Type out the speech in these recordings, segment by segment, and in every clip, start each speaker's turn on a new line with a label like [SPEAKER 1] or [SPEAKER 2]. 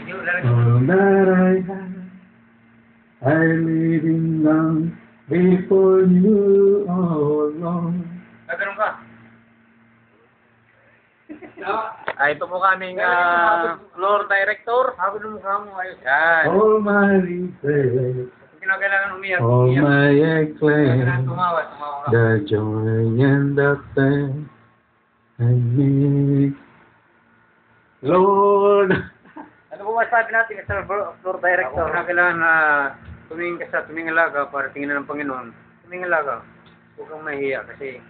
[SPEAKER 1] All that I have, I living long before you all along.
[SPEAKER 2] Nagkaroon ka? Ito po kaming floor director. Hagod ng mukha mo. Ayos. Yan.
[SPEAKER 1] All my regrets,
[SPEAKER 2] Kinakailangan umiyak.
[SPEAKER 1] all my acclaim,
[SPEAKER 2] Tumawa ka.
[SPEAKER 1] the joy and the pain, and me, Lord.
[SPEAKER 2] Ano po masabi natin sa floor director? Kinakailangan na tumingin ka sa tumingalaga para tingnan ng Panginoon. Tumingalaga. Huwag kang mahiya kasi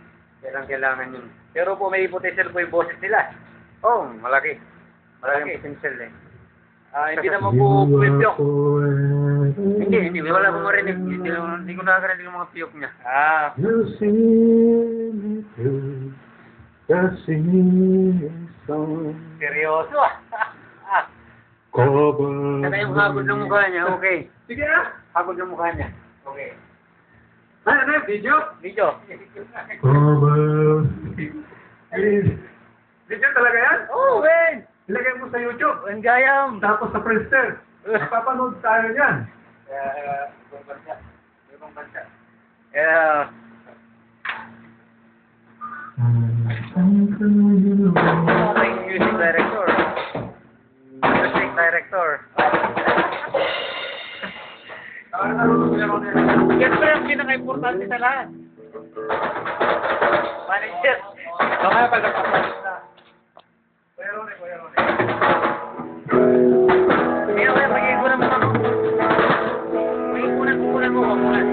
[SPEAKER 2] kailangan yun. Pero po may potential po yung boses nila. Oh, malaki. Malaki potential eh. Hindi naman po piyok. Hindi. Wala po marinig. Hindi ko nakakarinig yung mga piyok niya.
[SPEAKER 1] You see me through the singing song.
[SPEAKER 2] Seryoso
[SPEAKER 1] Cover.
[SPEAKER 2] Saka yung hagod ng mukha niya, okay.
[SPEAKER 1] Sige na.
[SPEAKER 2] Hagod ng mukha niya. Okay.
[SPEAKER 1] Ano, video?
[SPEAKER 2] Video.
[SPEAKER 1] Cover. Video talaga yan?
[SPEAKER 2] Oh, Ben!
[SPEAKER 1] Ilagay mo sa YouTube.
[SPEAKER 2] Ang gayam!
[SPEAKER 1] Tapos sa Friendster. Napapanood tayo niyan.
[SPEAKER 2] Ibang bansa. Yeah. Music director. Music director. Siyempre ang pinaka-importante sa lahat. Manager.
[SPEAKER 1] Mamaya pag napapalit na.
[SPEAKER 2] Kaya magiging ko naman ako. May kunan mo. Kunan.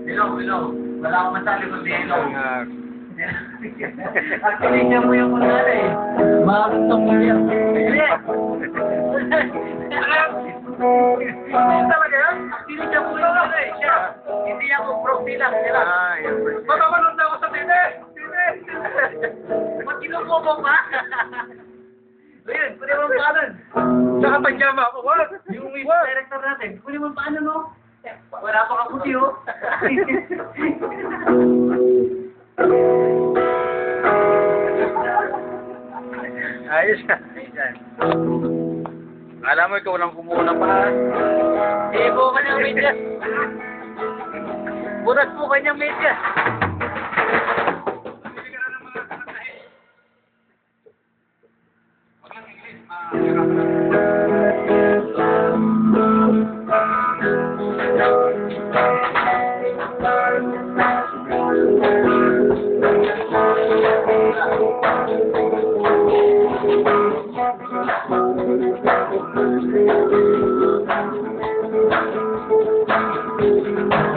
[SPEAKER 2] Hello. Wala akong masali kundi hello. Actually, niya mo yung mga eh. Makakastong mo niya. Hindi talaga yan? Actually, niya mo yung mga eh. Siya. Hindi ako pro lang. Mapapanood na ako sa TV. Ba't kinukuha mo pa? Ayun, pwede mo paanan.
[SPEAKER 1] Saka pagyama ako. What?
[SPEAKER 2] Yung director natin, pwede mo paanan no? Wala pa kaputi oh. Ayos ka. Alam mo, ikaw lang kumuha ng paa. Ibo ka niyang medyas. Buras mo kanyang medyas.
[SPEAKER 1] Thank you.